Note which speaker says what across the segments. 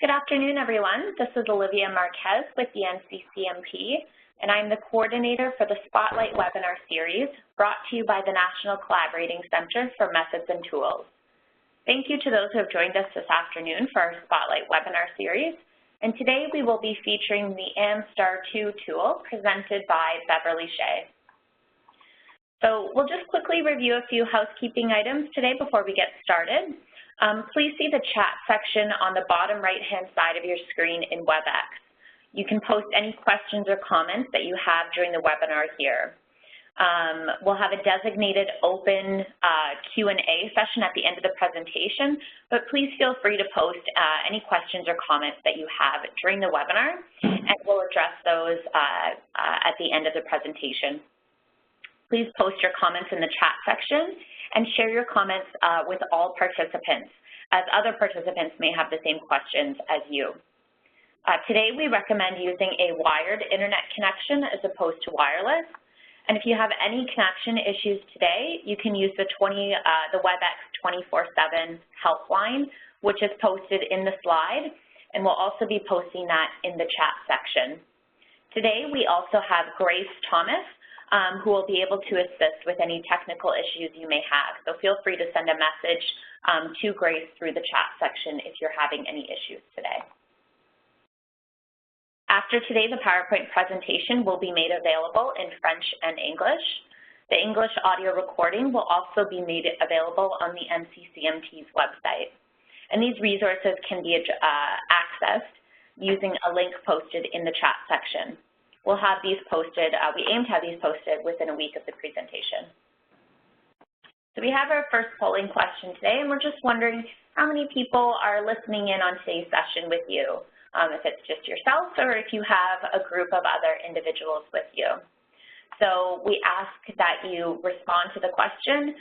Speaker 1: Good afternoon, everyone. This is Olivia Marquez with the NCCMT, and I'm the coordinator for the Spotlight webinar series brought to you by the National Collaborating Center for Methods and Tools. Thank you to those who have joined us this afternoon for our Spotlight webinar series. And today we will be featuring the AMSTAR 2 tool presented by Beverly Shea. So we'll just quickly review a few housekeeping items today before we get started. Please see the chat section on the bottom right-hand side of your screen in WebEx. You can post any questions or comments that you have during the webinar here. We'll have a designated open Q&A session at the end of the presentation, but please feel free to post any questions or comments that you have during the webinar, and we'll address those at the end of the presentation. Please post your comments in the chat section and share your comments with all participants, as other participants may have the same questions as you. Today, we recommend using a wired internet connection as opposed to wireless. And if you have any connection issues today, you can use the WebEx 24/7 helpline, which is posted in the slide, and we'll also be posting that in the chat section. Today, we also have Grace Thomas, who will be able to assist with any technical issues you may have. So feel free to send a message to Grace through the chat section if you're having any issues today. After today, the PowerPoint presentation will be made available in French and English. The English audio recording will also be made available on the NCCMT's website. And these resources can be accessed using a link posted in the chat section. We'll have these posted, we aim to have these posted within a week of the presentation. So we have our first polling question today, and we're just wondering how many people are listening in on today's session with you, if it's just yourself or if you have a group of other individuals with you. So we ask that you respond to the question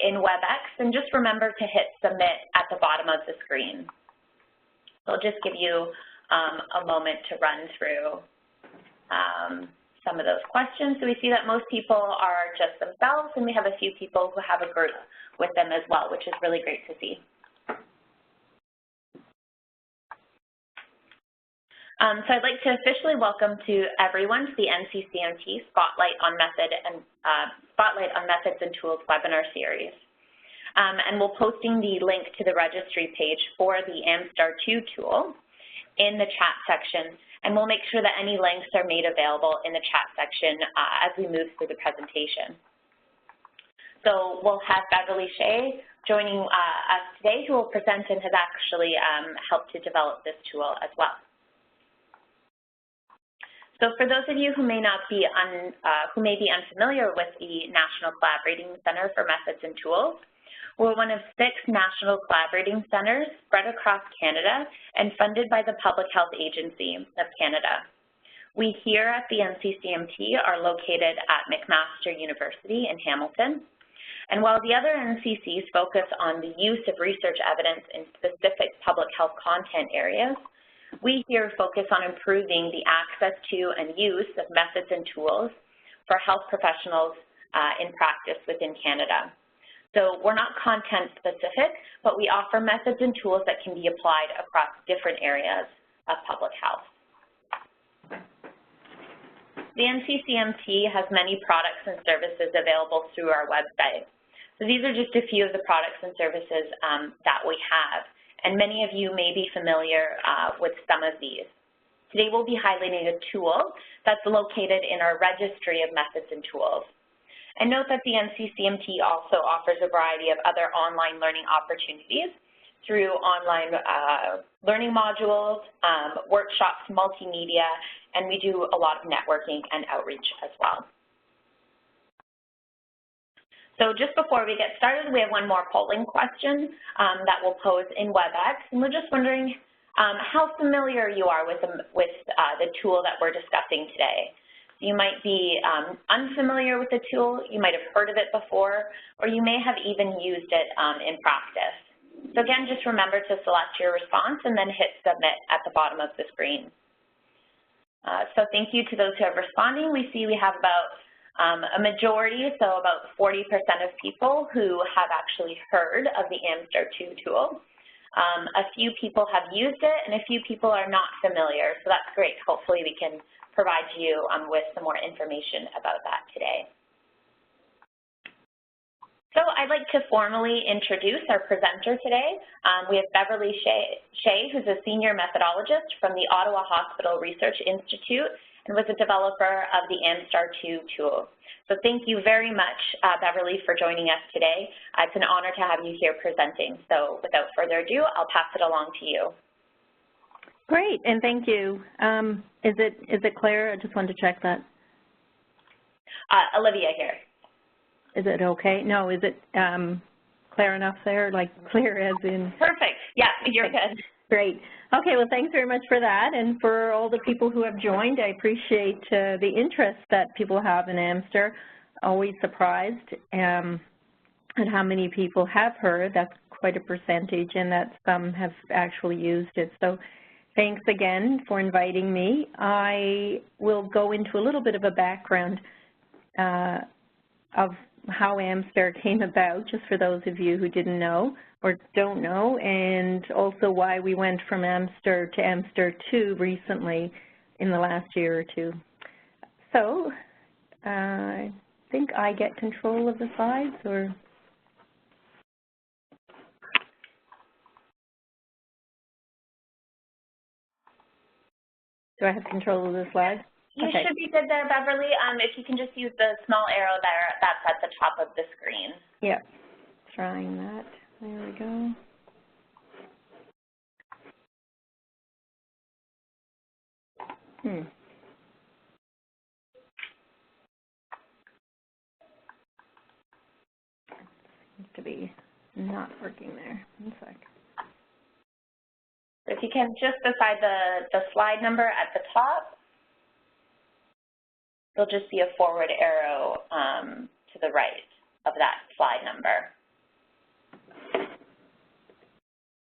Speaker 1: in WebEx, and just remember to hit submit at the bottom of the screen. So I'll just give you a moment to run through some of those questions. So we see that most people are just themselves, and we have a few people who have a group with them as well, which is really great to see. So I'd like to officially welcome to everyone to the NCCMT Spotlight on Methods and Tools webinar series. And we're posting the link to the registry page for the AMSTAR 2 tool in the chat section, and we'll make sure that any links are made available in the chat section as we move through the presentation. So we'll have Beverly Shea joining us today, who will present and has actually helped to develop this tool as well. So for those of you who may be unfamiliar with the National Collaborating Center for Methods and Tools, we're one of 6 national collaborating centers spread across Canada and funded by the Public Health Agency of Canada. We here at the NCCMT are located at McMaster University in Hamilton. And while the other NCCs focus on the use of research evidence in specific public health content areas, we here focus on improving the access to and use of methods and tools for health professionals in practice within Canada. So we're not content specific, but we offer methods and tools that can be applied across different areas of public health. The NCCMT has many products and services available through our website. So these are just a few of the products and services that we have, and many of you may be familiar with some of these. Today we'll be highlighting a tool that's located in our registry of methods and tools. And note that the NCCMT also offers a variety of other online learning opportunities through online learning modules, workshops, multimedia, and we do a lot of networking and outreach as well. So just before we get started, we have one more polling question that we'll pose in WebEx, and we're just wondering how familiar you are with the tool that we're discussing today. You might be unfamiliar with the tool, you might have heard of it before, or you may have even used it in practice. So again, just remember to select your response and then hit submit at the bottom of the screen. So thank you to those who have responded. We see we have about a majority, so about 40% of people who have actually heard of the AMSTAR 2 tool. A few people have used it and a few people are not familiar, so that's great. Hopefully we can provide you with some more information about that today. So I'd like to formally introduce our presenter today. We have Beverly Shea, who's a senior methodologist from the Ottawa Hospital Research Institute and was a developer of the AMSTAR 2 tool. So thank you very much, Beverly, for joining us today. It's an honor to have you here presenting. So without further ado, I'll pass it along to you.
Speaker 2: Great, and thank you. Is it Claire? I just wanted to check that.
Speaker 1: Olivia here.
Speaker 2: Is it okay? No, is it clear enough there? Like clear as in?
Speaker 1: Perfect. Yeah, you're good.
Speaker 2: Great. Okay, well, thanks very much for that. And for all the people who have joined, I appreciate the interest that people have in AMSTAR. Always surprised at how many people have heard. That's quite a percentage, and that some have actually used it. So thanks again for inviting me. I will go into a little bit of a background of how AMSTAR came about, just for those of you who didn't know or don't know, and also why we went from AMSTAR to AMSTAR 2 recently in the last year or two. So I think I get control of the slides, or? Do I have control of the slides?
Speaker 1: You should be good there, Beverly. If you can just use the small arrow there, that's at the top of the screen.
Speaker 2: Yeah, trying that. There we go. Seems to be not working there. One sec.
Speaker 1: If you can just decide the slide number at the top, there'll just be a forward arrow to the right of that slide number.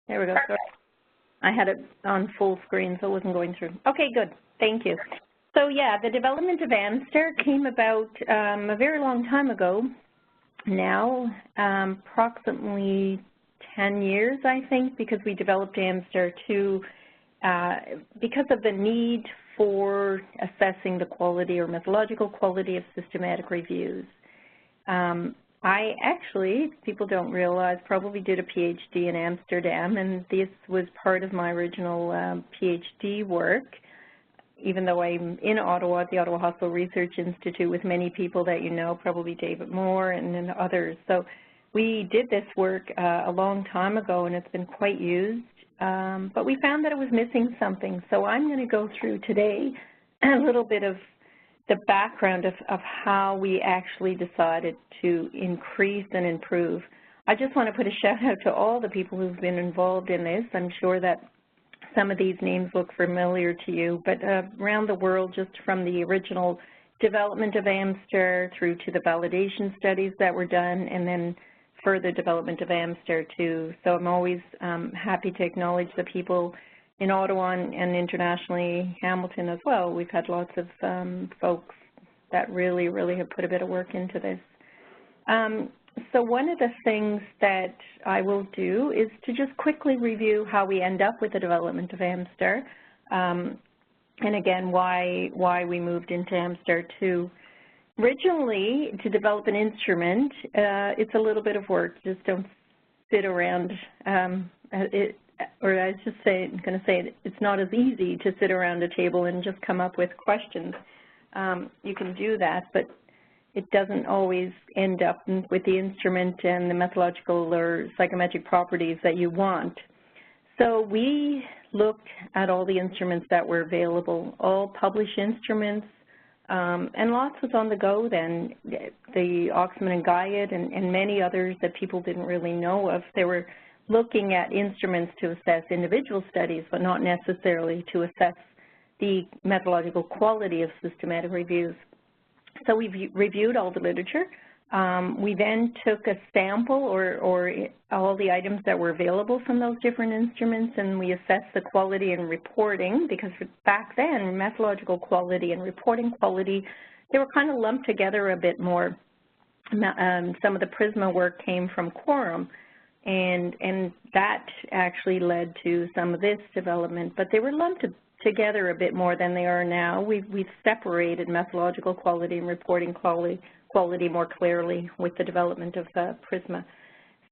Speaker 2: There we go. Sorry. I had it on full screen, so it wasn't going through. Okay, good. Thank you. So, yeah, the development of AMSTAR came about a very long time ago now, approximately 10 years, I think, because we developed AMSTAR 2 because of the need for assessing the quality or methodological quality of systematic reviews. I actually, people don't realize, probably did a PhD in Amsterdam, and this was part of my original PhD work, even though I'm in Ottawa at the Ottawa Hospital Research Institute with many people that you know, probably David Moore and others. So we did this work a long time ago, and it's been quite used, but we found that it was missing something. So I'm going to go through today a little bit of the background of how we actually decided to increase and improve. I just want to put a shout out to all the people who've been involved in this. I'm sure that some of these names look familiar to you, but around the world, just from the original development of AMSTAR through to the validation studies that were done, and then further development of AMSTAR 2. So I'm always happy to acknowledge the people in Ottawa and internationally, Hamilton as well. We've had lots of folks that really have put a bit of work into this. So one of the things that I will do is to just quickly review how we end up with the development of AMSTAR, and again, why we moved into AMSTAR 2. Originally, to develop an instrument, it's a little bit of work. Just don't sit around or I was just going to say it's not as easy to sit around a table and just come up with questions. You can do that, but it doesn't always end up with the instrument and the methodological or psychometric properties that you want. So we looked at all the instruments that were available, all published instruments, and lots was on the go then, the Oxman and Guyot and many others that people didn't really know of. They were looking at instruments to assess individual studies, but not necessarily to assess the methodological quality of systematic reviews. So we reviewed all the literature. We then took a sample or all the items that were available from those different instruments, and we assessed the quality and reporting, because back then, methodological quality and reporting quality, they were kind of lumped together a bit more. Some of the PRISMA work came from Quorum. and that actually led to some of this development, but they were lumped together a bit more than they are now. We've separated methodological quality and reporting quality more clearly with the development of PRISMA.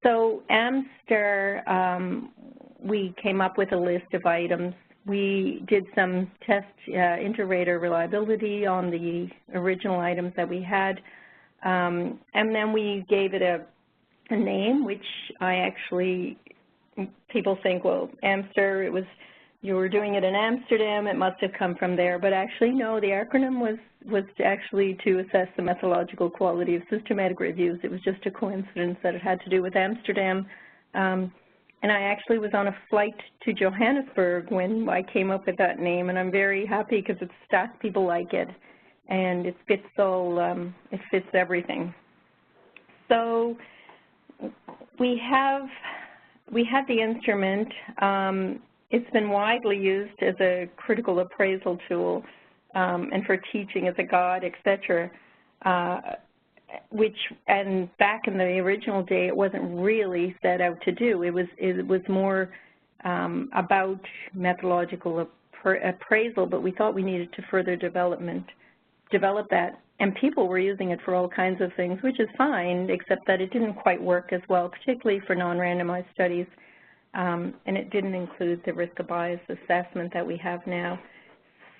Speaker 2: So AMSTAR, we came up with a list of items. We did some test inter-rater reliability on the original items that we had, and then we gave it a name, which I actually, people think, well, AMSTAR, it was, you were doing it in Amsterdam, it must have come from there, but actually no, the acronym was actually to assess the methodological quality of systematic reviews. It was just a coincidence that it had to do with Amsterdam. And I actually was on a flight to Johannesburg when I came up with that name, and I'm very happy because it's stuck, people like it, and it fits all, it fits everything. So we have the instrument. It's been widely used as a critical appraisal tool and for teaching as a guide, etc. And back in the original day, it wasn't really set out to do. It was more about methodological appraisal, but we thought we needed to further develop that. And people were using it for all kinds of things, which is fine, except that it didn't quite work as well, particularly for non-randomized studies. And it didn't include the risk of bias assessment that we have now.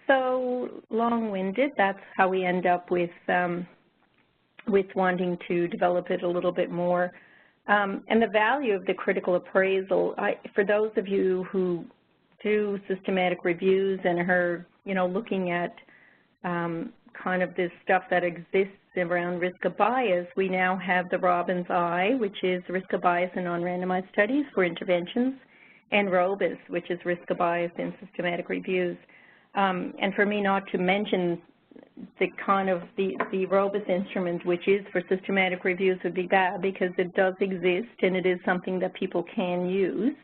Speaker 2: So long-winded, that's how we end up with wanting to develop it a little bit more. And the value of the critical appraisal, for those of you who do systematic reviews and are, looking at kind of this stuff that exists around risk of bias, we now have the Robbins I, which is risk of bias in non-randomized studies for interventions, and ROBIS, which is risk of bias in systematic reviews. And for me not to mention the kind of the ROBIS instrument, which is for systematic reviews, would be bad, because it does exist and it is something that people can use.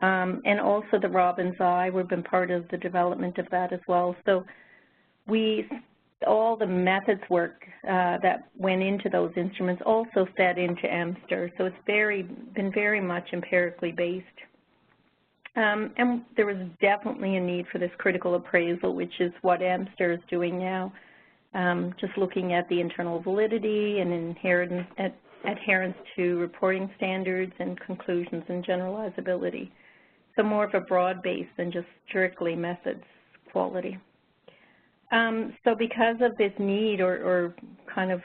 Speaker 2: And also the Robbins I, we've been part of the development of that as well. So all the methods work that went into those instruments also fed into AMSTAR. So it's been very much empirically based. And there was definitely a need for this critical appraisal, which is what AMSTAR is doing now, just looking at the internal validity and adherence to reporting standards and conclusions and generalizability. So more of a broad base than just strictly methods quality. So because of this need or kind of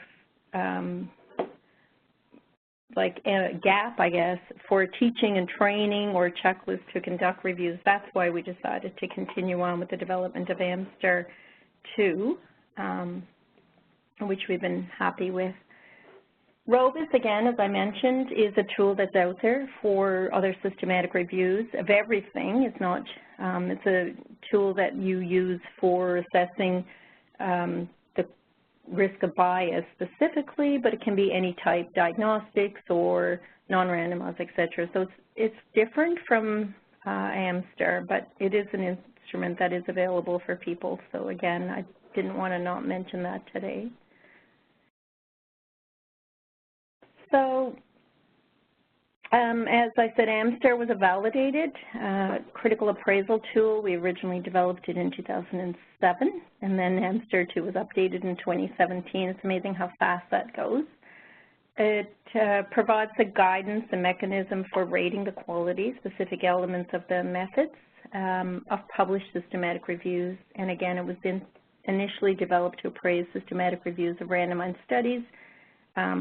Speaker 2: like a gap, I guess, for teaching and training or checklists to conduct reviews, that's why we decided to continue on with the development of AMSTAR 2, which we've been happy with. ROBIS, again, as I mentioned, is a tool that's out there for other systematic reviews of everything. It's not, it's a tool that you use for assessing the risk of bias specifically, but it can be any type, diagnostics or non-randomized, et cetera. So it's different from AMSTAR, but it is an instrument that is available for people. So again, I didn't want to not mention that today. So as I said, AMSTAR was a validated critical appraisal tool. We originally developed it in 2007, and then AMSTAR 2 was updated in 2017. It's amazing how fast that goes. It provides the guidance and mechanism for rating the quality, specific elements of the methods of published systematic reviews. And again, it was initially developed to appraise systematic reviews of randomized studies,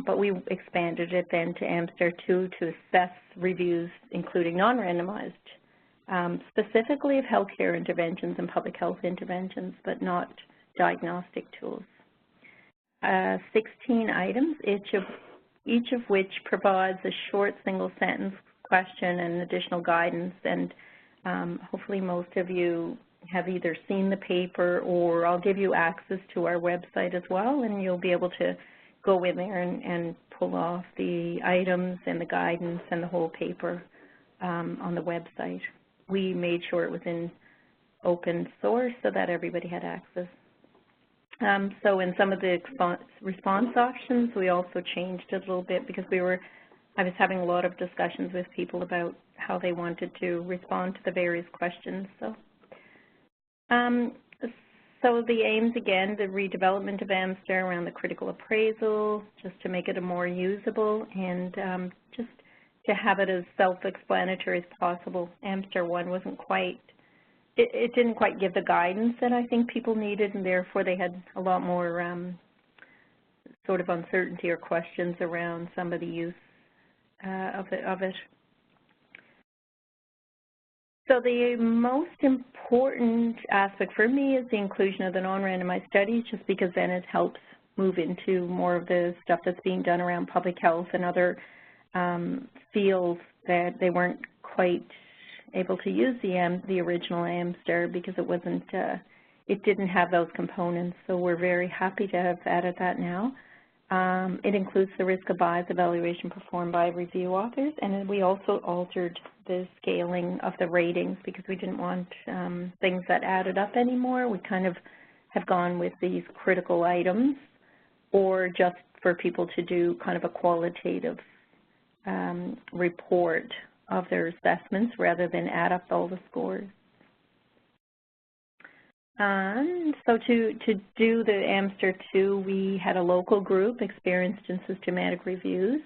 Speaker 2: but we expanded it then to AMSTAR 2 to assess reviews, including non-randomized, specifically of healthcare interventions and public health interventions, but not diagnostic tools. 16 items, each of which provides a short single-sentence question and additional guidance, and hopefully most of you have either seen the paper, or I'll give you access to our website as well, and you'll be able to go in there and pull off the items and the guidance and the whole paper on the website. We made sure it was in open source so that everybody had access. So in some of the response options, we also changed it a little bit because we were I was having a lot of discussions with people about how they wanted to respond to the various questions. So the aims, again, the redevelopment of AMSTAR around the critical appraisal, just to make it a more usable and just to have it as self-explanatory as possible. AMSTAR 1 wasn't quite, it didn't quite give the guidance that I think people needed, and therefore they had a lot more sort of uncertainty or questions around some of the use of it. So the most important aspect for me is the inclusion of the non-randomized studies, just because then it helps move into more of the stuff that's being done around public health and other fields that they weren't quite able to use the original AMSTAR because it wasn't, it didn't have those components. So we're very happy to have added that now. It includes the risk of bias evaluation performed by review authors, and then we also altered the scaling of the ratings because we didn't want things that added up anymore. We kind of have gone with these critical items, or just for people to do kind of a qualitative report of their assessments rather than add up all the scores. So to do the AMSTAR 2, we had a local group experienced in systematic reviews.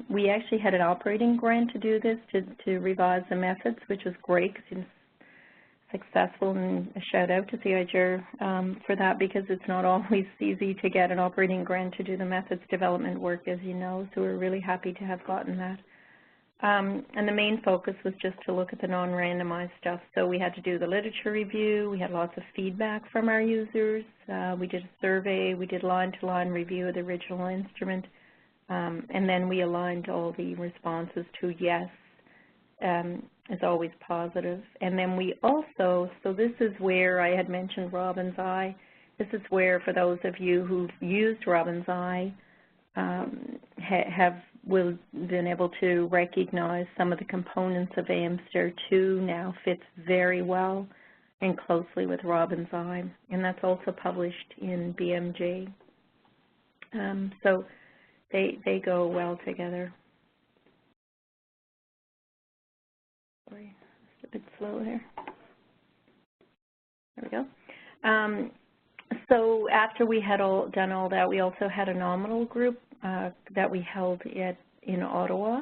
Speaker 2: We actually had an operating grant to do this, to revise the methods, which was great because it was successful, and a shout out to CIGR for that, because it's not always easy to get an operating grant to do the methods development work, as you know, so we're really happy to have gotten that. And the main focus was just to look at the non-randomized stuff. So we had to do the literature review, we had lots of feedback from our users, we did a survey, we did line-to-line review of the original instrument, and then we aligned all the responses to yes, is always positive. And then we also, so this is where I had mentioned Robin's Eye, this is where, for those of you who've used Robin's Eye, will been able to recognize some of the components of AMSTAR 2 now fits very well and closely with Robin's Eye, and that's also published in BMJ. So they go well together. Sorry, it's a bit slow there. There we go. So after we had done all that, we also had a nominal group that we held in Ottawa,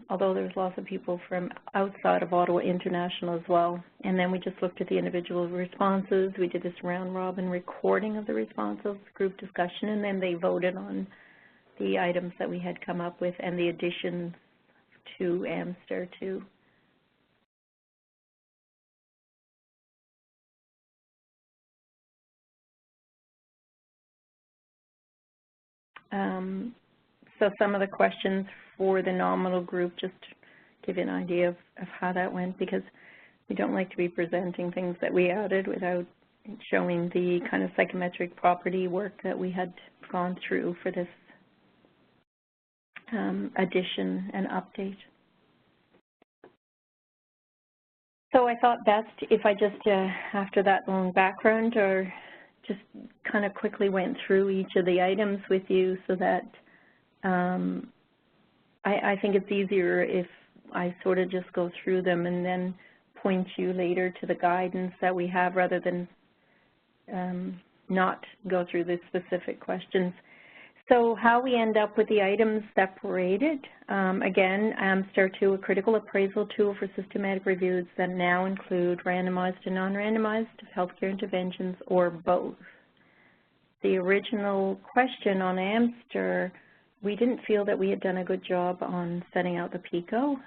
Speaker 2: although there was lots of people from outside of Ottawa International as well. And then we just looked at the individual responses. We did this round-robin recording of the responses, group discussion, and then they voted on the items that we had come up with and the additions to AMSTAR 2. So some of the questions for the nominal group, just to give you an idea of how that went, because we don't like to be presenting things that we added without showing the kind of psychometric property work that we had gone through for this addition and update. So I thought best if I just, after that long background, or just kind of quickly went through each of the items with you, so that I think it's easier if I sort of just go through them and then point you later to the guidance that we have, rather than not go through the specific questions. So how we end up with the items separated, again, AMSTAR 2, a critical appraisal tool for systematic reviews that now include randomized and non-randomized healthcare interventions, or both. The original question on AMSTAR, we didn't feel that we had done a good job on setting out the PICO,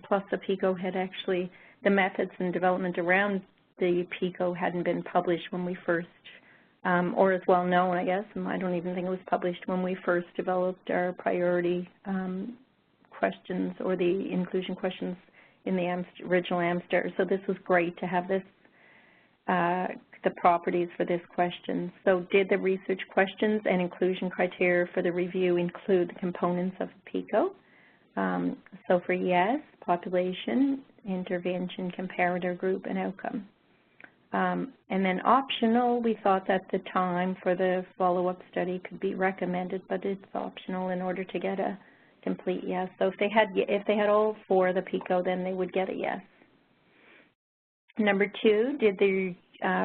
Speaker 2: plus the PICO had actually, the methods and development around the PICO hadn't been published when we first, or as well known, I guess, and I don't even think it was published when we first developed our priority questions, or the inclusion questions in the original AMSTAR. So this was great to have this, the properties for this question. So did the research questions and inclusion criteria for the review include the components of the PICO? So for yes, population, intervention, comparator group, and outcome. And then optional, we thought that the time for the follow-up study could be recommended, but it's optional in order to get Complete yes. So if they had all 4 of the PICO, then they would get a yes. Number 2, did the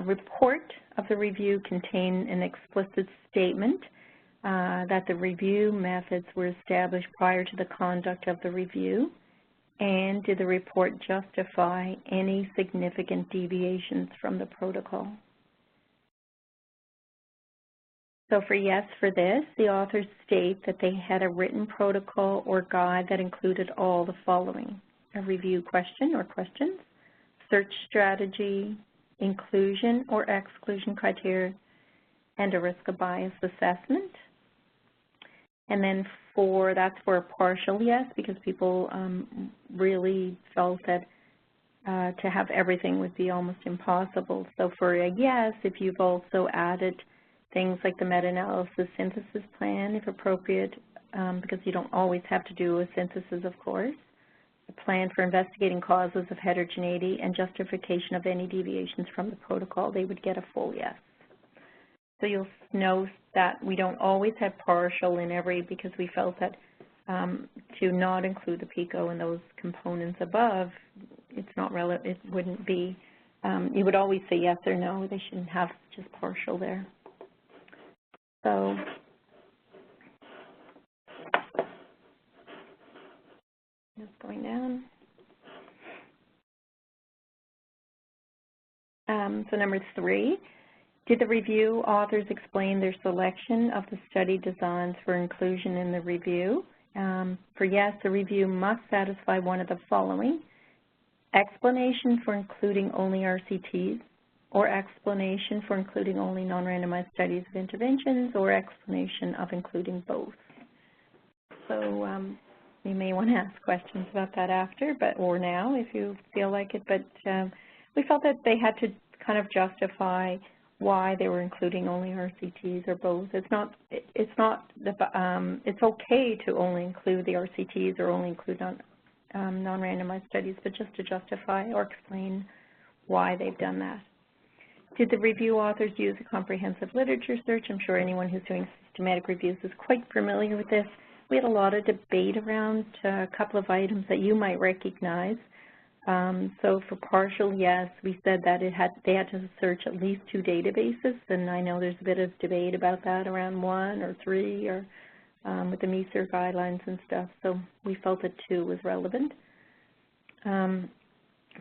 Speaker 2: report of the review contain an explicit statement that the review methods were established prior to the conduct of the review? And did the report justify any significant deviations from the protocol? So for yes for this, the authors state that they had a written protocol or guide that included all the following: a review question or questions, search strategy, inclusion or exclusion criteria, and a risk of bias assessment. And then that's for a partial yes, because people really felt that to have everything would be almost impossible. So for a yes, if you've also added things like the meta-analysis synthesis plan, if appropriate, because you don't always have to do a synthesis, of course, a plan for investigating causes of heterogeneity and justification of any deviations from the protocol, they would get a full yes. So you'll know that we don't always have partial in every, because we felt that to not include the PICO and those components above, it's not relevant. It wouldn't be. You would always say yes or no. They shouldn't have just partial there. So just going down. So number 3. Did the review authors explain their selection of the study designs for inclusion in the review? For yes, the review must satisfy one of the following: explanation for including only RCTs, or explanation for including only non-randomized studies of interventions, or explanation of including both. So you may want to ask questions about that after, or now if you feel like it. But we felt that they had to kind of justify why they were including only RCTs or both. It's okay to only include the RCTs or only include non-randomized studies, but just to justify or explain why they've done that. Did the review authors use a comprehensive literature search? I'm sure anyone who's doing systematic reviews is quite familiar with this. We had a lot of debate around a couple of items that you might recognize. So for partial yes, we said that they had to search at least 2 databases, and I know there's a bit of debate about that, around 1 or 3, or with the MESR guidelines and stuff. So we felt that 2 was relevant.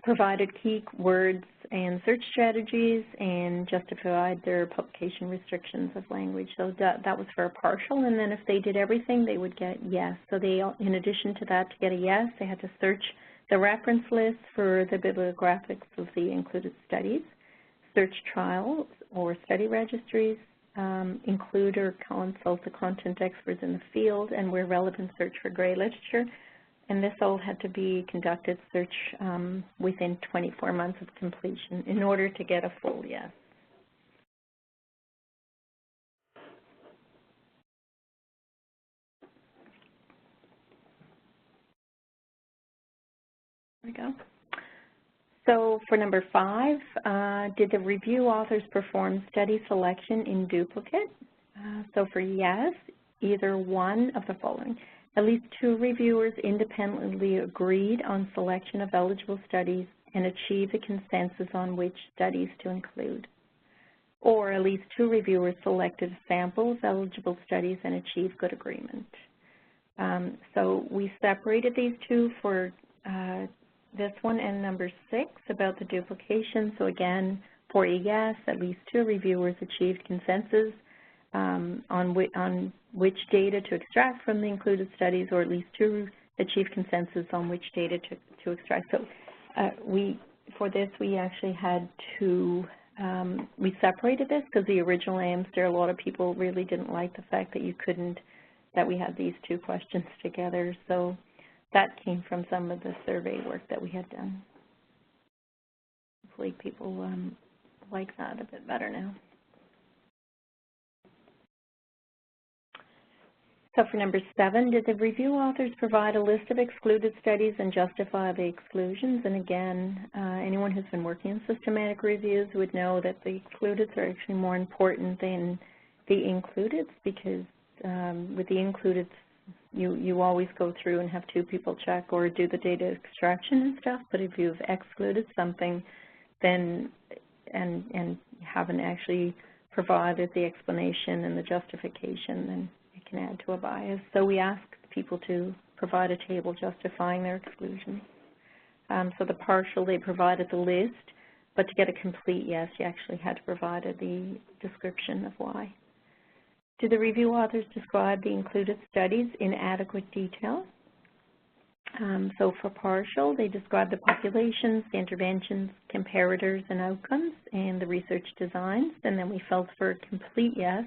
Speaker 2: Provided key words and search strategies, and justified their publication restrictions of language. So that was for a partial, and then if they did everything, they would get yes. So they, in addition to that, to get a yes, they had to search the reference list for the bibliographics of the included studies, search trials or study registries, include or consult the content experts in the field, and where relevant, search for gray literature. And this all had to be conducted search within 24 months of completion in order to get a full yes. There we go. So for number 5, did the review authors perform study selection in duplicate? So for yes, either one of the following: at least 2 reviewers independently agreed on selection of eligible studies and achieved a consensus on which studies to include. Or at least 2 reviewers selected a sample of eligible studies and achieved good agreement. So we separated these 2 for this one and number 6 about the duplication. So again, for a yes, at least 2 reviewers achieved consensus on which data to extract from the included studies, or at least 2 achieved consensus on which data to extract. So for this, we actually had to, we separated this because the original AMSTAR, a lot of people really didn't like the fact that we had these 2 questions together. So that came from some of the survey work that we had done. Hopefully people like that a bit better now. So for number 7, did the review authors provide a list of excluded studies and justify the exclusions? And again, anyone who's been working in systematic reviews would know that the excludeds are actually more important than the includeds, because with the includeds, you always go through and have 2 people check or do the data extraction and stuff, but if you've excluded something then and haven't actually provided the explanation and the justification, then it can add to a bias. So we ask people to provide a table justifying their exclusion. So the partial, they provided the list, but to get a complete yes, you actually had to provide the description of why. Do the review authors describe the included studies in adequate detail? So for partial, they describe the populations, the interventions, comparators and outcomes, and the research designs. And then we felt for a complete yes,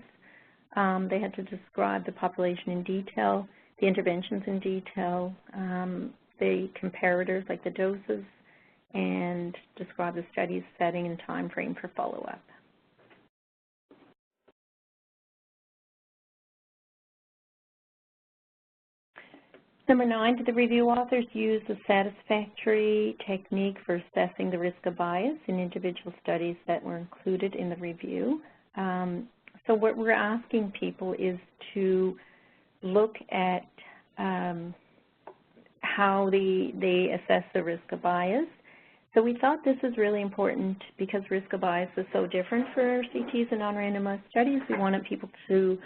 Speaker 2: they had to describe the population in detail, the interventions in detail, the comparators like the doses, and describe the study's setting and time frame for follow-up. Number 9, did the review authors use a satisfactory technique for assessing the risk of bias in individual studies that were included in the review? So what we're asking people is to look at how they assess the risk of bias. So we thought this is really important because risk of bias is so different for RCTs and non-randomized studies. We wanted people to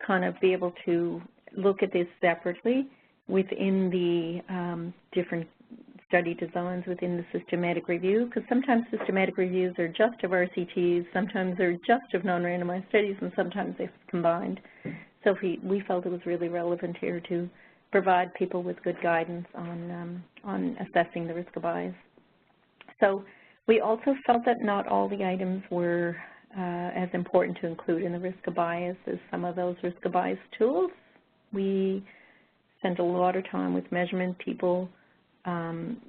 Speaker 2: kind of be able to look at this separately within the different study designs within the systematic review, because sometimes systematic reviews are just of RCTs, sometimes they're just of non-randomized studies, and sometimes they're combined. So we felt it was really relevant here to provide people with good guidance on assessing the risk of bias. So we also felt that not all the items were as important to include in the risk of bias as some of those risk of bias tools. We spent a lot of time with measurement people,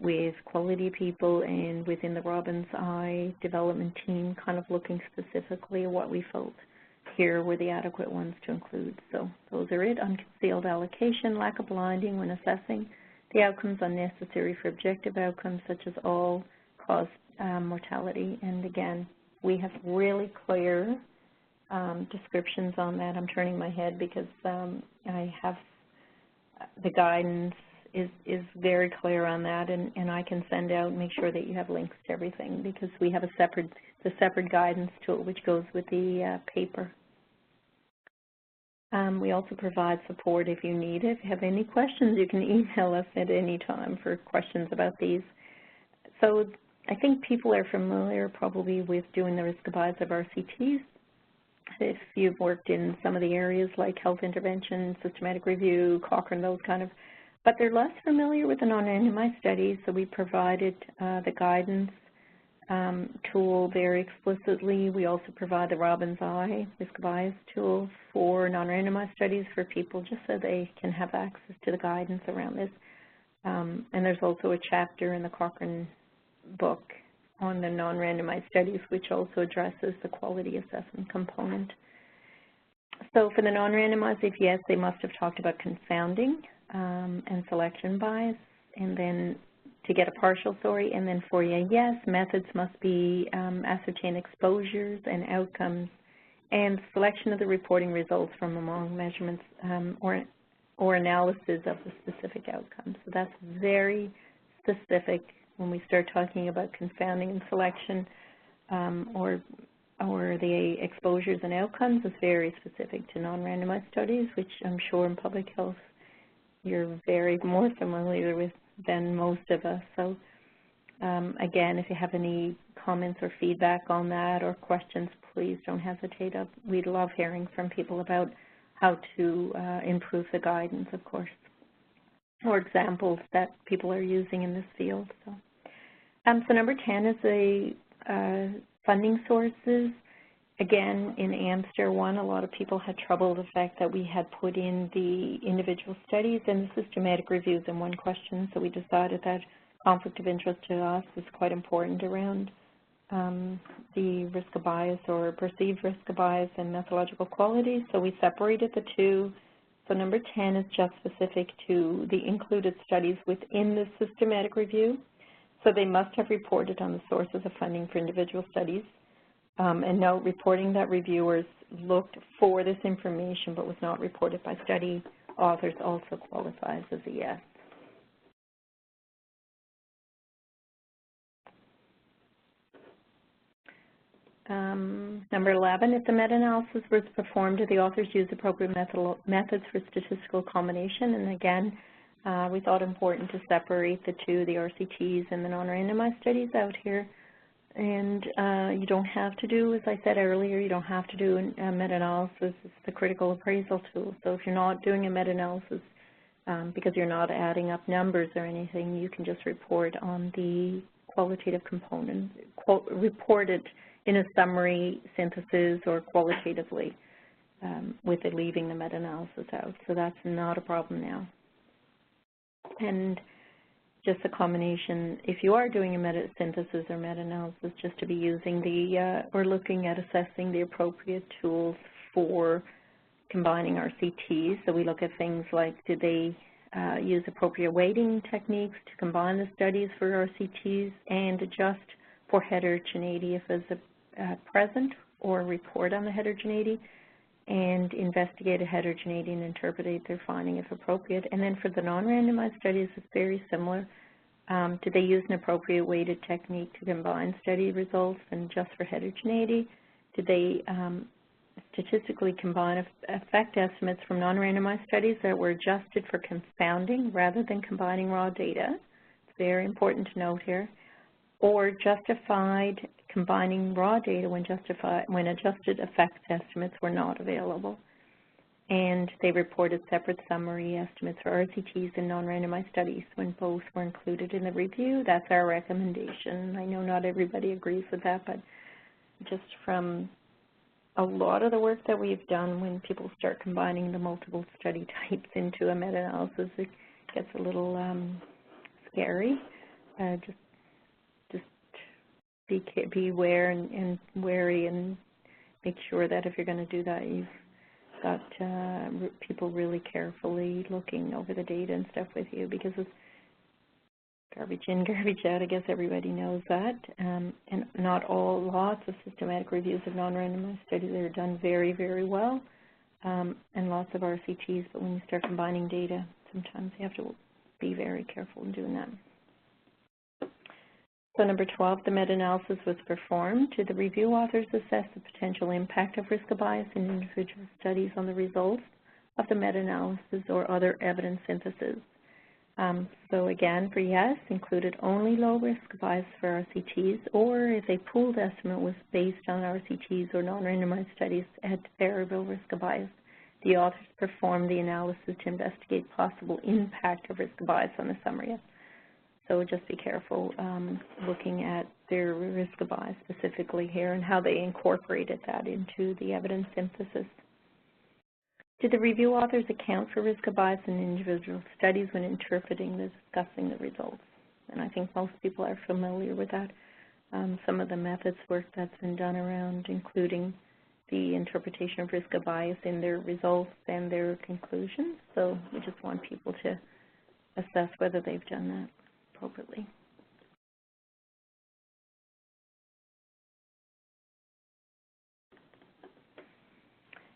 Speaker 2: with quality people, and within the Robbins Eye development team, kind of looking specifically at what we felt here were the adequate ones to include. So those are it: unconcealed allocation, lack of blinding when assessing, the outcomes unnecessary for objective outcomes such as all-cause mortality. And again, we have really clear descriptions on that. I'm turning my head because I have the guidance is very clear on that, and I can send out and make sure that you have links to everything, because we have the separate guidance tool which goes with the paper. We also provide support if you need it. If you have any questions, you can email us at any time for questions about these. So I think people are familiar probably with doing the risk of bias of RCTs. If you've worked in some of the areas like health intervention, systematic review, Cochrane, those kind of, but they're less familiar with the non-randomized studies, so we provided the guidance tool very explicitly. We also provide the Robbins Eye risk of bias tool for non-randomized studies for people, just so they can have access to the guidance around this. And there's also a chapter in the Cochrane book on the non-randomized studies, which also addresses the quality assessment component. So for the non-randomized, if yes, they must have talked about confounding and selection bias, and then to get a partial, and then for a yes, methods must be ascertain exposures and outcomes, and selection of the reporting results from among measurements or analysis of the specific outcomes. So that's very specific when we start talking about confounding and selection, or the exposures and outcomes is very specific to non-randomized studies, which I'm sure in public health you're very more familiar with than most of us. So again, if you have any comments or feedback on that or questions, please don't hesitate. We'd love hearing from people about how to improve the guidance, of course, or examples that people are using in this field. So number 10 is the funding sources. Again, in AMSTAR 1, a lot of people had trouble with the fact that we had put in the individual studies and the systematic reviews in one question, so we decided that conflict of interest to us is quite important around the risk of bias or perceived risk of bias and methodological quality, so we separated the two. So number 10 is just specific to the included studies within the systematic review. So they must have reported on the sources of funding for individual studies. And note, reporting that reviewers looked for this information but was not reported by study authors also qualifies as a yes. Number 11, if the meta-analysis was performed, do the authors use appropriate methods for statistical combination? And again, we thought important to separate the two, the RCTs and the non-randomized studies out here. And you don't have to do, as I said earlier, you don't have to do a meta-analysis. It's the critical appraisal tool. So if you're not doing a meta-analysis because you're not adding up numbers or anything, you can just report on the qualitative component, report it in a summary, synthesis, or qualitatively with it leaving the meta-analysis out. So that's not a problem now. And just a combination, if you are doing a meta-synthesis or meta-analysis, just to be using the, or looking at assessing the appropriate tools for combining RCTs. So we look at things like, do they use appropriate weighting techniques to combine the studies for RCTs and adjust for heterogeneity if there's a present, or report on the heterogeneity and investigate a heterogeneity and interpret their finding if appropriate. And then for the non-randomized studies, it's very similar. Do they use an appropriate weighted technique to combine study results and adjust for heterogeneity? Do they statistically combine effect estimates from non-randomized studies that were adjusted for confounding rather than combining raw data? It's very important to note here. Or justified combining raw data when adjusted effect estimates were not available. And they reported separate summary estimates for RCTs and non-randomized studies when both were included in the review. That's our recommendation. I know not everybody agrees with that, but just from a lot of the work that we've done, when people start combining the multiple study types into a meta-analysis, it gets a little scary. Just be aware and wary, and make sure that if you're going to do that, you've got people really carefully looking over the data and stuff with you, because it's garbage in, garbage out. I guess everybody knows that. And lots of systematic reviews of non-randomized studies are done very, very well, and lots of RCTs, but when you start combining data, sometimes you have to be very careful in doing that. So number 12, the meta-analysis was performed. Did the review authors assess the potential impact of risk of bias in individual studies on the results of the meta-analysis or other evidence synthesis? So again, for yes, included only low risk of bias for RCTs, or if a pooled estimate was based on RCTs or non-randomized studies at variable risk of bias, the authors performed the analysis to investigate possible impact of risk of bias on the summary. So just be careful looking at their risk of bias specifically here and how they incorporated that into the evidence synthesis. Did the review authors account for risk of bias in individual studies when interpreting and discussing the results? And I think most people are familiar with that. Some of the methods work that's been done around including the interpretation of risk of bias in their results and their conclusions. So we just want people to assess whether they've done that appropriately.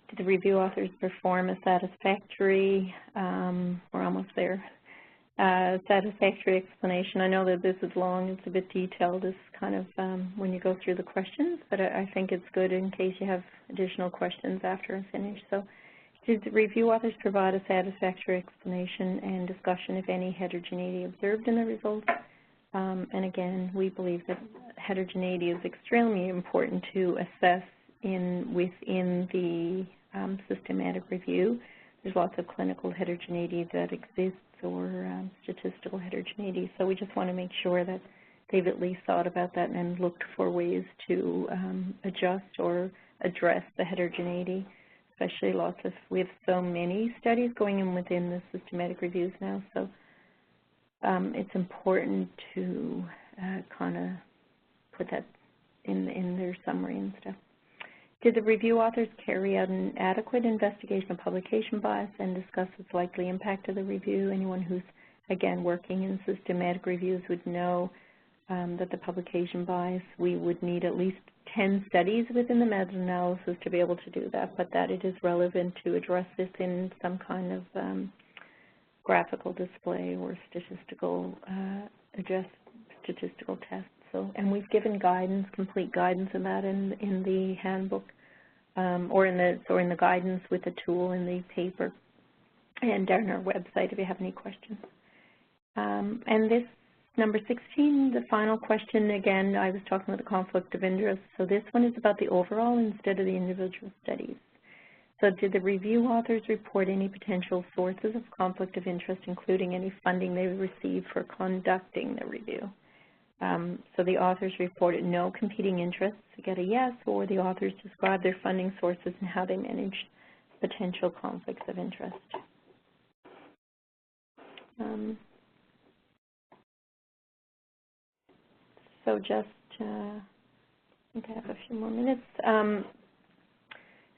Speaker 2: Did the review authors perform a satisfactory, we're almost there, satisfactory explanation? I know that this is long, it's a bit detailed, it's kind of when you go through the questions, but I think it's good in case you have additional questions after I finish. So, did the review authors provide a satisfactory explanation and discussion if any heterogeneity observed in the results? And again, we believe that heterogeneity is extremely important to assess within the systematic review. There's lots of clinical heterogeneity that exists, or statistical heterogeneity. So we just want to make sure that they've at least thought about that and looked for ways to adjust or address the heterogeneity. Especially we have so many studies going in within the systematic reviews now, so it's important to kind of put that in their summary and stuff. Did the review authors carry out an adequate investigation of publication bias and discuss its likely impact of the review? Anyone who's, again, working in systematic reviews would know that the publication bias, we would need at least 10 studies within the meta-analysis to be able to do that, but that it is relevant to address this in some kind of graphical display or statistical, statistical tests. So, and we've given guidance, complete guidance in that in the handbook, or in the guidance with the tool in the paper and on our website if you have any questions. And this number 16, the final question, again, I was talking about the conflict of interest. So this one is about the overall instead of the individual studies. So did the review authors report any potential sources of conflict of interest, including any funding they received for conducting the review? So the authors reported no competing interests, to get a yes, or the authors described their funding sources and how they managed potential conflicts of interest. So just, I think I have a few more minutes.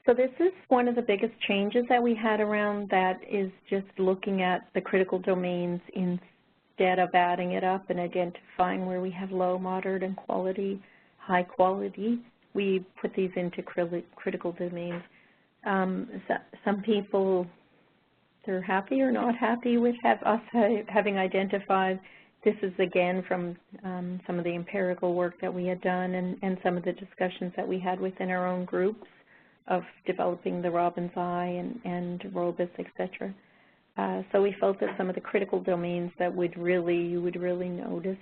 Speaker 2: So this is one of the biggest changes that we had around that is just looking at the critical domains instead of adding it up and identifying where we have low, moderate, and high quality. We put these into critical domains. Some people, they're happy or not happy with us having identified. This is, again, from some of the empirical work that we had done and some of the discussions that we had within our own groups of developing the Robbins Eye and Robus, et cetera. So we felt that some of the critical domains that you would really notice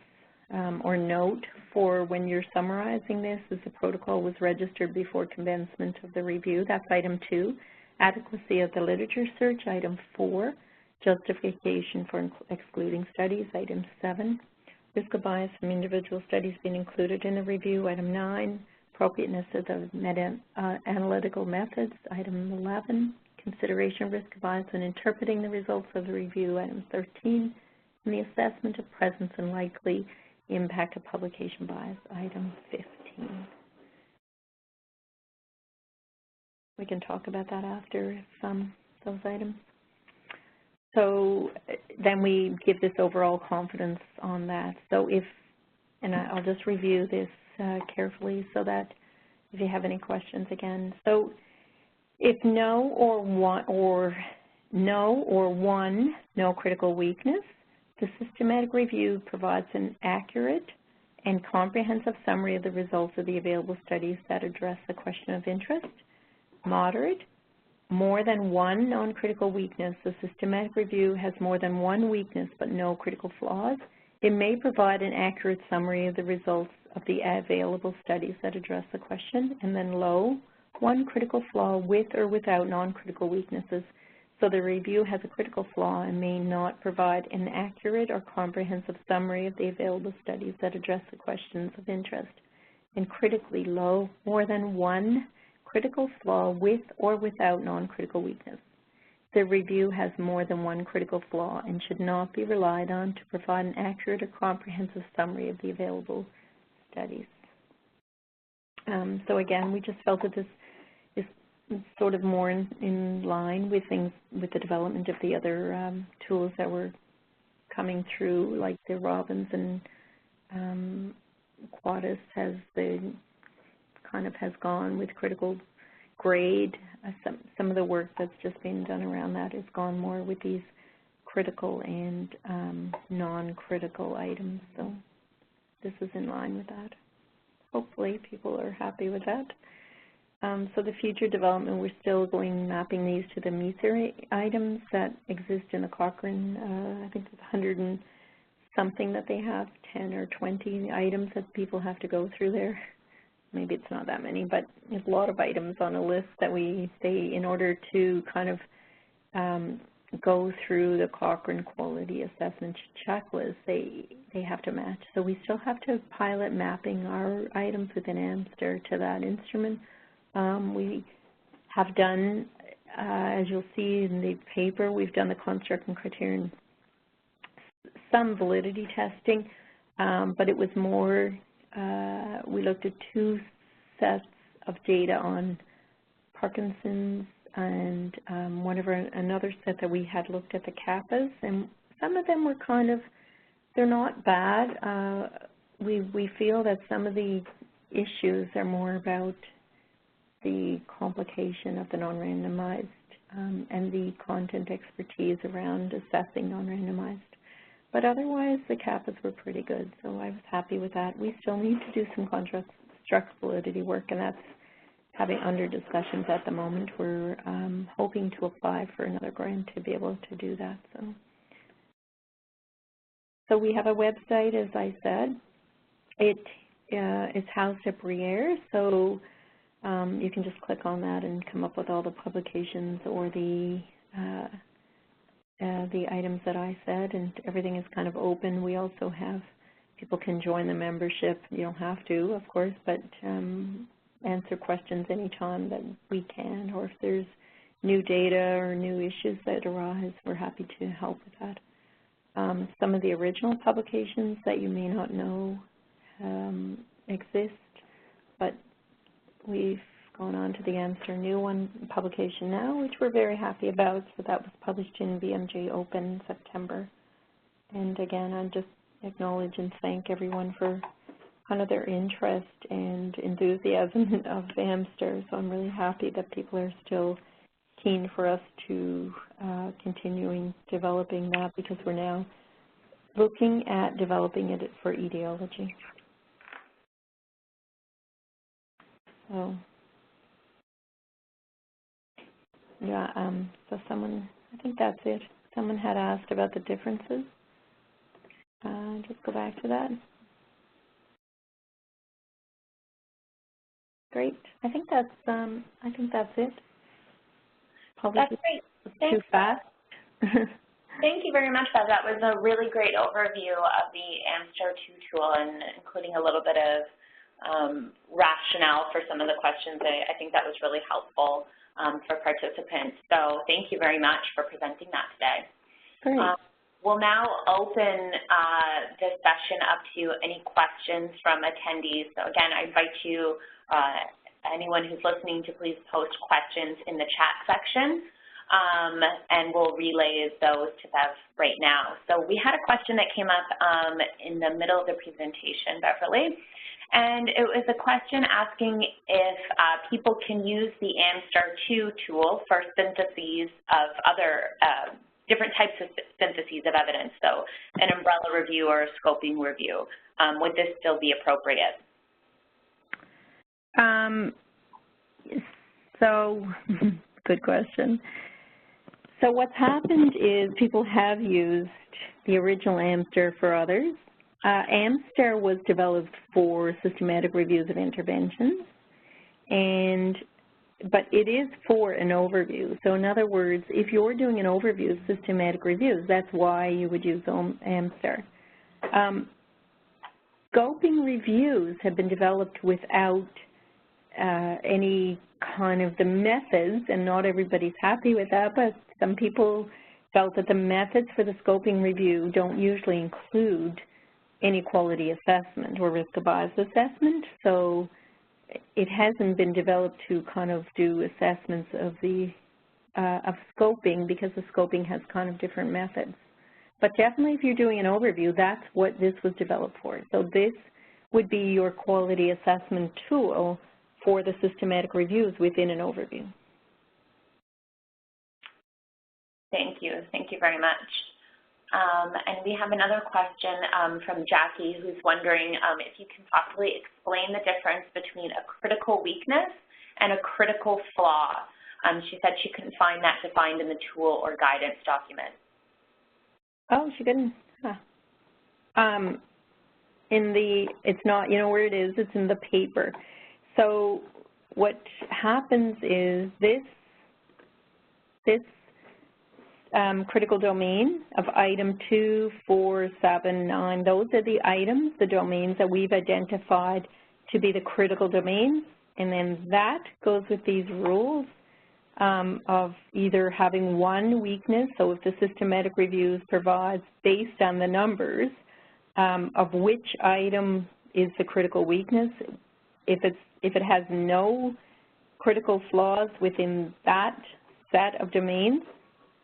Speaker 2: or note for when you're summarizing this is the protocol was registered before commencement of the review. That's item 2. Adequacy of the literature search, item 4. Justification for excluding studies, item 7. Risk of bias from individual studies being included in the review, item 9. Appropriateness of the meta-analytical methods, item 11. Consideration of risk of bias when interpreting the results of the review, item 13. And the assessment of presence and likely impact of publication bias, item 15. We can talk about that after those items. So then we give this overall confidence on that. So and I'll just review this carefully so that if you have any questions again. So if no or one, no critical weakness, the systematic review provides an accurate and comprehensive summary of the results of the available studies that address the question of interest. Moderate, more than one non-critical weakness. The systematic review has more than one weakness but no critical flaws. It may provide an accurate summary of the results of the available studies that address the question. And then low, one critical flaw with or without non-critical weaknesses. So the review has a critical flaw and may not provide an accurate or comprehensive summary of the available studies that address the questions of interest. And critically low, more than one critical flaw with or without non-critical weakness. The review has more than one critical flaw and should not be relied on to provide an accurate or comprehensive summary of the available studies. So again, we just felt that this is sort of more in line with with the development of the other tools that were coming through, like the Robbins and Quadis has gone with critical grade. Some of the work that's just been done around that has gone more with these critical and non-critical items. So this is in line with that. Hopefully people are happy with that. So the future development, we're still mapping these to the MESER items that exist in the Cochrane. I think it's 100 and something that they have, 10 or 20 items that people have to go through there. Maybe it's not that many, but there's a lot of items on a list that in order to kind of go through the Cochrane quality assessment checklist, they have to match. So we still have to pilot mapping our items within AMSTAR to that instrument. We have done, as you'll see in the paper, we've done the construct and criterion, some validity testing, but it was more, we looked at 2 sets of data on Parkinson's and another set that we had looked at the kappas, and some of them were they're not bad. we feel that some of the issues are more about the complication of the non-randomized and the content expertise around assessing non-randomized. But otherwise, the CAPAs were pretty good, so I was happy with that. We still need to do some construct validity work, and that's having under discussions at the moment. We're hoping to apply for another grant to be able to do that. So we have a website, as I said. It is housed at Briere, so you can just click on that and come up with all the publications or the items that I said, and everything is kind of open. We also have, people can join the membership. You don't have to, of course, but answer questions anytime that we can, or if there's new data or new issues that arise, we're happy to help with that. Some of the original publications that you may not know exist, but we've gone on to the AMSTAR new one publication now, which we're very happy about. So that was published in BMJ Open in September. And again, I just acknowledge and thank everyone for kind of their interest and enthusiasm of AMSTAR. So I'm really happy that people are still keen for us to continuing developing that, because we're now looking at developing it for etiology. So, yeah, so someone, I think that's it. Someone had asked about the differences. Just go back to that. Great. I think that's it. Probably
Speaker 1: that's great. Thanks.
Speaker 2: Too fast.
Speaker 1: Thank you very much, Bev. That was a really great overview of the AMSTAR 2 tool, and including a little bit of rationale for some of the questions. I think that was really helpful for participants. So thank you very much for presenting that today.
Speaker 2: Great.
Speaker 1: We'll now open this session up to any questions from attendees. So again, I invite you, anyone who's listening, to please post questions in the chat section, and we'll relay those to Bev right now. So we had a question that came up in the middle of the presentation, Beverly, and it was a question asking if people can use the AMSTAR 2 tool for syntheses of other different types of syntheses of evidence, so an umbrella review or a scoping review. Would this still be appropriate?
Speaker 2: So, good question. So what's happened is people have used the original AMSTAR for others. AMSTAR was developed for systematic reviews of interventions, but it is for an overview. So in other words, if you're doing an overview of systematic reviews, that's why you would use AMSTAR. Scoping reviews have been developed without any kind of the methods, and not everybody's happy with that, but some people felt that the methods for the scoping review don't usually include any quality assessment or risk of bias assessment. So it hasn't been developed to kind of do assessments of the of scoping, because the scoping has kind of different methods. But definitely if you're doing an overview, that's what this was developed for. So this would be your quality assessment tool for the systematic reviews within an overview.
Speaker 1: Thank you. Thank you very much. And we have another question from Jackie, who's wondering if you can possibly explain the difference between a critical weakness and a critical flaw. She said she couldn't find that defined in the tool or guidance document.
Speaker 2: Oh, she couldn't? Huh. It's not, you know where it is, it's in the paper. So what happens is this critical domain of item 2, 4, 7, 9, those are the items, the domains that we've identified to be the critical domains, and then that goes with these rules of either having one weakness, so if the systematic reviews provides based on the numbers of which item is the critical weakness. If it has no critical flaws within that set of domains,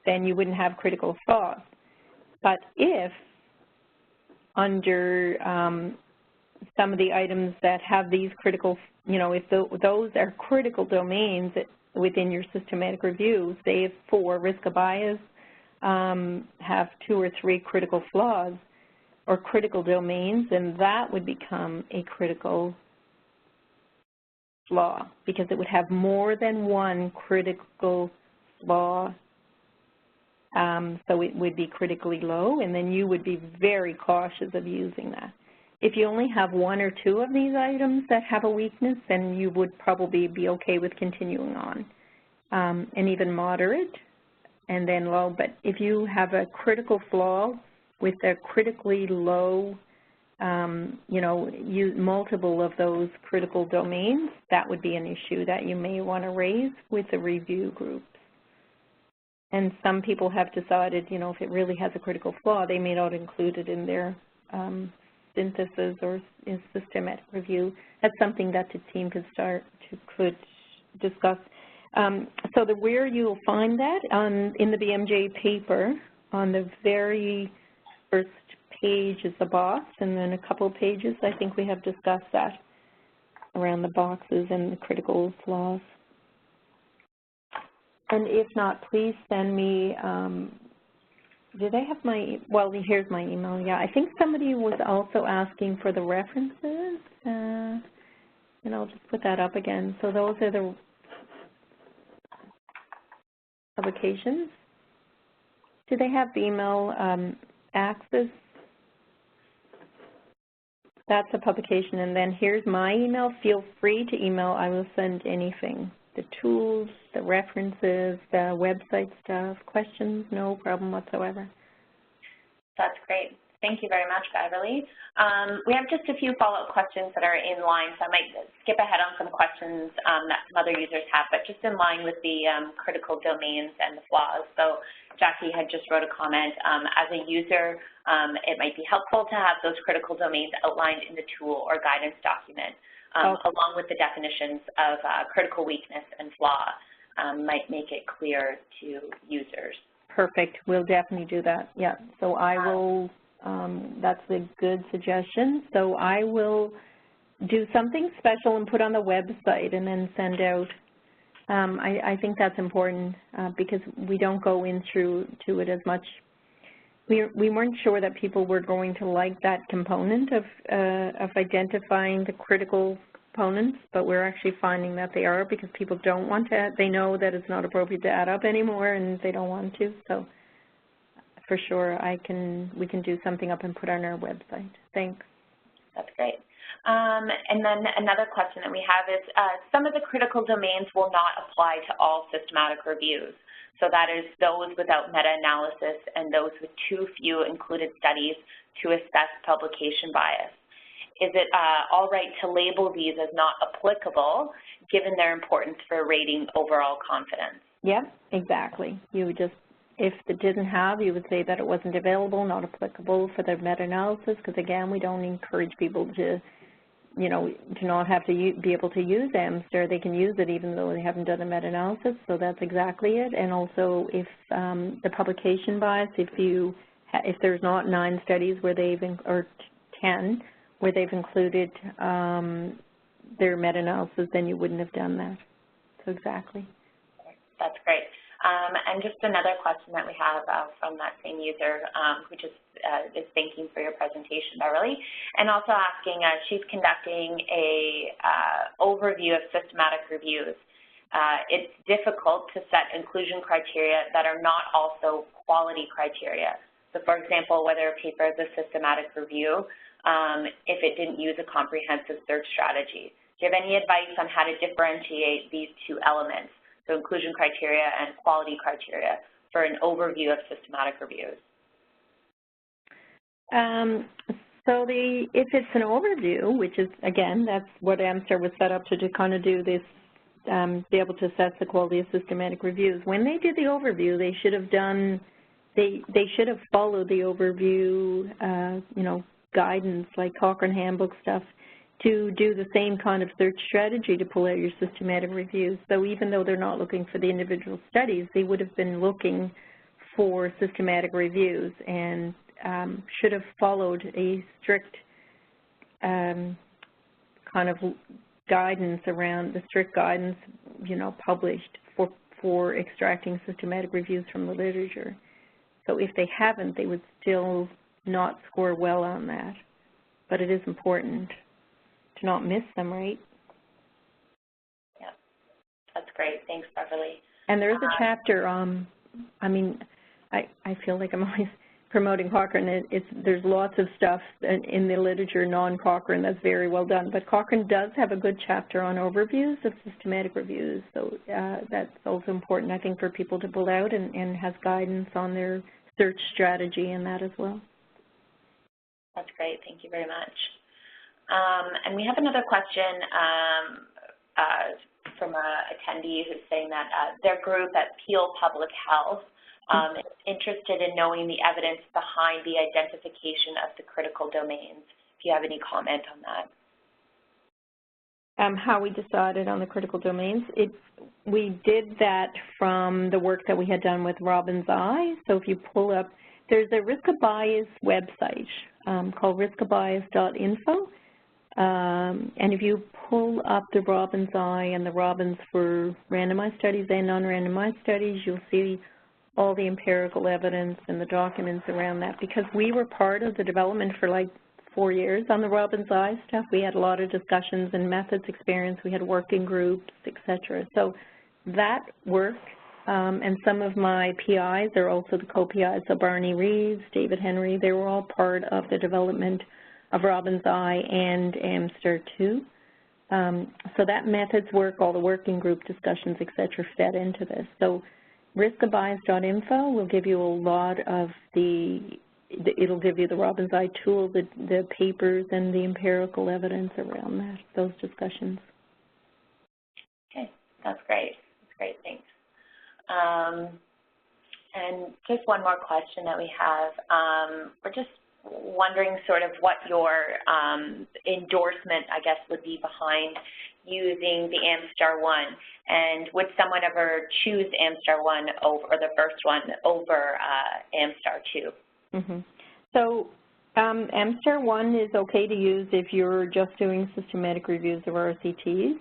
Speaker 2: then you wouldn't have critical flaws. But if under some of the items that have these critical, you know, if those are critical domains within your systematic review, say if 4 risk of bias have 2 or 3 critical flaws or critical domains, then that would become a critical flaw because it would have more than 1 critical flaw. So it would be critically low, and then you would be very cautious of using that. If you only have 1 or 2 of these items that have a weakness, then you would probably be okay with continuing on, and even moderate, and then low. But if you have a critical flaw with a critically low, you know, multiple of those critical domains, that would be an issue that you may want to raise with the review group. And some people have decided, you know, if it really has a critical flaw, they may not include it in their synthesis or in systematic review. That's something that the team could discuss. So where you'll find that in the BMJ paper, on the very first page is the box, and then a couple of pages, I think we have discussed that around the boxes and the critical flaws. And if not, please send me, did I have my, well, here's my email. Yeah, I think somebody was also asking for the references, and I'll just put that up again. So those are the publications. Do they have the email access? That's a publication. And then here's my email. Feel free to email. I will send anything. The tools, the references, the website stuff, questions, no problem whatsoever.
Speaker 1: That's great. Thank you very much, Beverly. We have just a few follow-up questions that are in line, so I might skip ahead on some questions that some other users have, but just in line with the critical domains and the flaws. So Jackie had just wrote a comment. As a user, it might be helpful to have those critical domains outlined in the tool or guidance document. Along with the definitions of critical weakness and flaw, might make it clear to users.
Speaker 2: Perfect. We'll definitely do that. Yeah. So I will, that's a good suggestion. So I will do something special and put on the website and then send out. I think that's important because we don't go in through to it as much. We weren't sure that people were going to like that component of identifying the critical components, but we're actually finding that they are because people don't want to, they know that it's not appropriate to add up anymore and they don't want to. So for sure we can do something up and put on our website. Thanks.
Speaker 1: That's great. And then another question that we have is some of the critical domains will not apply to all systematic reviews. So that is those without meta-analysis and those with too few included studies to assess publication bias. Is it all right to label these as not applicable given their importance for rating overall confidence?
Speaker 2: Yeah, exactly. You would just, if it didn't have, you would say that it wasn't available, not applicable for the meta-analysis, because again, we don't encourage people to, you know, to not have to be able to use AMSTAR. They can use it even though they haven't done a meta-analysis, so that's exactly it. And also if the publication bias, if there's not 9 studies where they've, or 10, where they've included their meta-analysis, then you wouldn't have done that. So exactly.
Speaker 1: That's great. And just another question that we have from that same user who just is thanking for your presentation, Beverly, and also asking, she's conducting a overview of systematic reviews. It's difficult to set inclusion criteria that are not also quality criteria. So for example, whether a paper is a systematic review, if it didn't use a comprehensive search strategy. Do you have any advice on how to differentiate these 2 elements? So inclusion criteria and quality criteria for an overview of systematic reviews.
Speaker 2: So if it's an overview, which is, again, that's what AMSTAR was set up to kind of do this, be able to assess the quality of systematic reviews. When they did the overview, they should have done, they should have followed the overview, you know, guidance like Cochrane Handbook stuff, to do the same kind of search strategy to pull out your systematic reviews. So even though they're not looking for the individual studies, they would have been looking for systematic reviews and should have followed a strict kind of guidance around the strict guidance, published for extracting systematic reviews from the literature. So if they haven't, they would still not score well on that. But it is important to not miss them, right?
Speaker 1: Yeah, that's great. Thanks, Beverly.
Speaker 2: And there is a chapter, I feel like I'm always promoting Cochrane. There's lots of stuff in the literature, non-Cochrane, that's very well done. But Cochrane does have a good chapter on overviews of systematic reviews. So that's also important, I think, for people to pull out and has guidance on their search strategy in that as well.
Speaker 1: That's great. Thank you very much. And we have another question from an attendee who's saying that their group at Peel Public Health is interested in knowing the evidence behind the identification of the critical domains. If you have any comment on that.
Speaker 2: How we decided on the critical domains, we did that from the work that we had done with Robin's Eye. So if you pull up, there's a risk of bias website called riskofbias.info. And if you pull up the Robin's Eye and the Robins for randomized studies and non-randomized studies, you'll see all the empirical evidence and the documents around that. Because we were part of the development for like 4 years on the Robin's Eye stuff, we had a lot of discussions and methods experience. We had working groups, etc. So that work, and some of my PIs are also the co-PIs, so Barney Reeves, David Henry, they were all part of the development of Robin's Eye and AMSTAR 2. So that methods work, all the working group discussions, etc., fed into this. So riskofbias.info will give you a lot of it'll give you the Robin's Eye tool, the papers, and the empirical evidence around that, those discussions.
Speaker 1: Okay, that's great. That's great, thanks. And just one more question that we have. We're just wondering sort of what your endorsement, I guess, would be behind using the AMSTAR 1, and would someone ever choose AMSTAR 1 over, or the first one over AMSTAR 2?
Speaker 2: Mm-hmm. So AMSTAR 1 is okay to use if you're just doing systematic reviews of RCTs.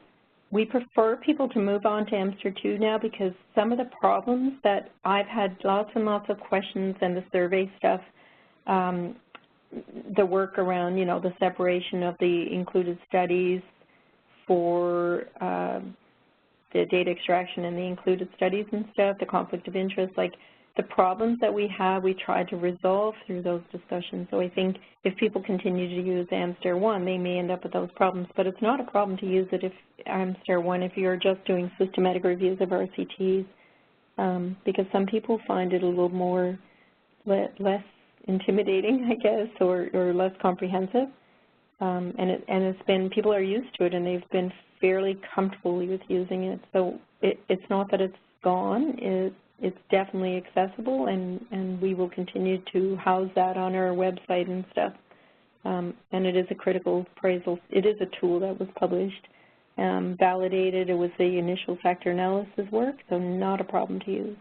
Speaker 2: We prefer people to move on to AMSTAR 2 now because some of the problems that I've had lots and lots of questions and the survey stuff, the work around, the separation of the included studies for the data extraction and the included studies and stuff, the conflict of interest, like the problems that we have, we try to resolve through those discussions. So I think if people continue to use AMSTAR 1, they may end up with those problems, but it's not a problem to use it if AMSTAR 1 if you're just doing systematic reviews of RCTs, because some people find it a little more less intimidating, I guess, or less comprehensive. And it's been, people are used to it and they've been fairly comfortable with using it. So it's not that it's gone, it's definitely accessible, and we will continue to house that on our website and stuff. And it is a critical appraisal. It is a tool that was published, validated. It was the initial factor analysis work, so not a problem to use.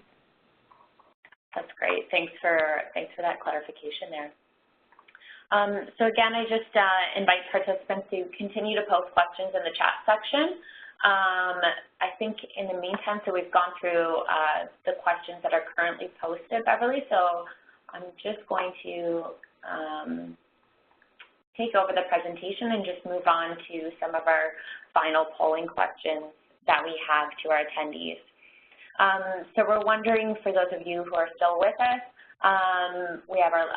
Speaker 1: That's great. Thanks for that clarification there. So again, I just invite participants to continue to post questions in the chat section. I think in the meantime, so we've gone through the questions that are currently posted, Beverly, so I'm just going to take over the presentation and just move on to some of our final polling questions that we have to our attendees. So we're wondering, for those of you who are still with us, we have our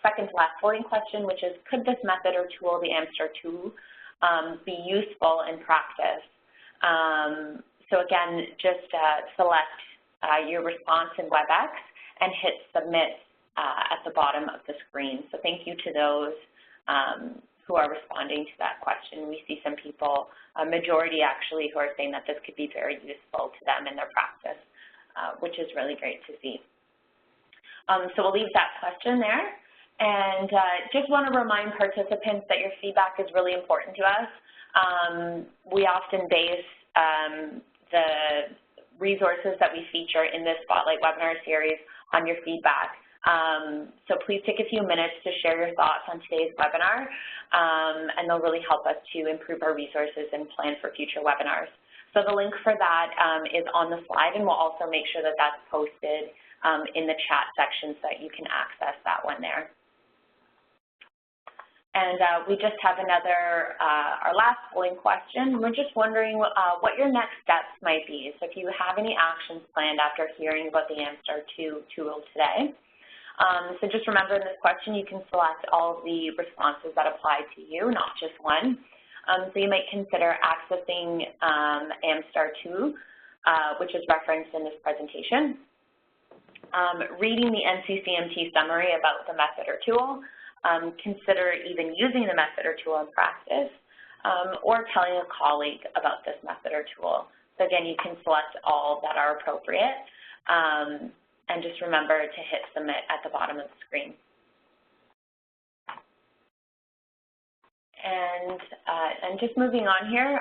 Speaker 1: second to last polling question, which is, could this method or tool, the AMSTAR tool, be useful in practice? So again, just select your response in WebEx and hit submit at the bottom of the screen. So thank you to those who are responding to that question. We see some people, a majority actually, who are saying that this could be very useful to them in their practice, which is really great to see. So we'll leave that question there. And just want to remind participants that your feedback is really important to us. We often base the resources that we feature in this Spotlight webinar series on your feedback. So please take a few minutes to share your thoughts on today's webinar, and they'll really help us to improve our resources and plan for future webinars. So the link for that is on the slide, and we'll also make sure that that's posted in the chat section so that you can access that one there. And we just have another, our last polling question. We're just wondering what your next steps might be. So if you have any actions planned after hearing about the AMSTAR 2 tool today. So just remember in this question, you can select all of the responses that apply to you, not just one. So you might consider accessing AMSTAR 2, which is referenced in this presentation, reading the NCCMT summary about the method or tool, consider even using the method or tool in practice, or telling a colleague about this method or tool. So again, you can select all that are appropriate, and just remember to hit submit at the bottom of the screen. And just moving on here,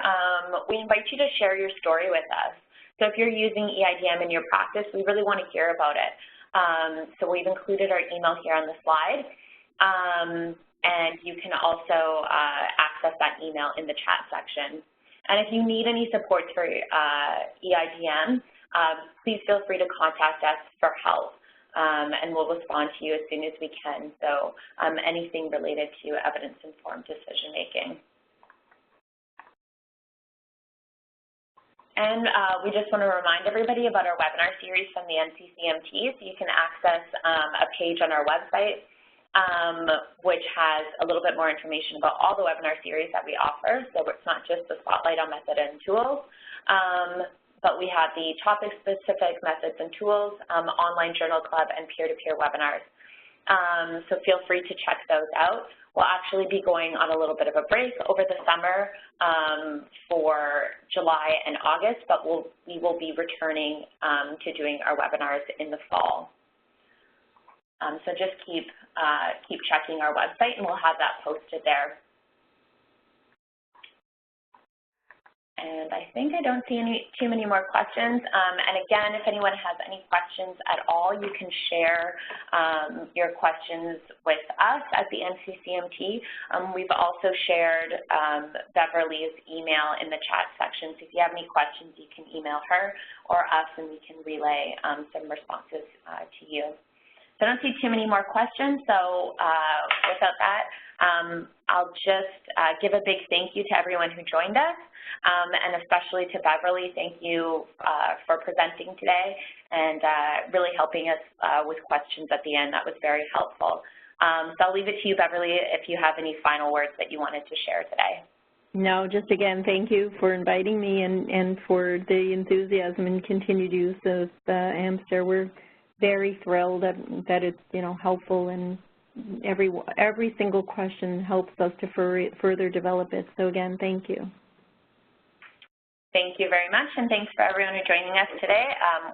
Speaker 1: we invite you to share your story with us. So if you're using EIDM in your practice, we really want to hear about it. So we've included our email here on the slide, and you can also access that email in the chat section. And if you need any support for EIDM, please feel free to contact us for help. And we'll respond to you as soon as we can. So anything related to evidence-informed decision-making. And we just want to remind everybody about our webinar series from the NCCMT. So you can access a page on our website which has a little bit more information about all the webinar series that we offer. So it's not just the Spotlight on Method and Tools, but we have the topic-specific methods and tools, online journal club, and peer-to-peer webinars. So feel free to check those out. We'll actually be going on a little bit of a break over the summer for July and August, but we will be returning to doing our webinars in the fall. So just keep checking our website, and we'll have that posted there. And I think I don't see too many more questions. And again, if anyone has any questions at all, you can share your questions with us at the NCCMT. We've also shared Beverly's email in the chat section. So if you have any questions, you can email her or us, and we can relay some responses to you. So I don't see too many more questions. So without that, I'll just give a big thank you to everyone who joined us, and especially to Beverly. Thank you for presenting today and really helping us with questions at the end. That was very helpful. So I'll leave it to you, Beverly, if you have any final words that you wanted to share today.
Speaker 2: No, just again, thank you for inviting me and for the enthusiasm and continued use of AMSTAR. We're very thrilled that it's, helpful, and every single question helps us to further develop it. So again, thank you.
Speaker 1: Thank you very much, and thanks for everyone who joining us today.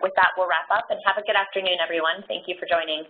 Speaker 1: With that, we'll wrap up, and have a good afternoon, everyone. Thank you for joining.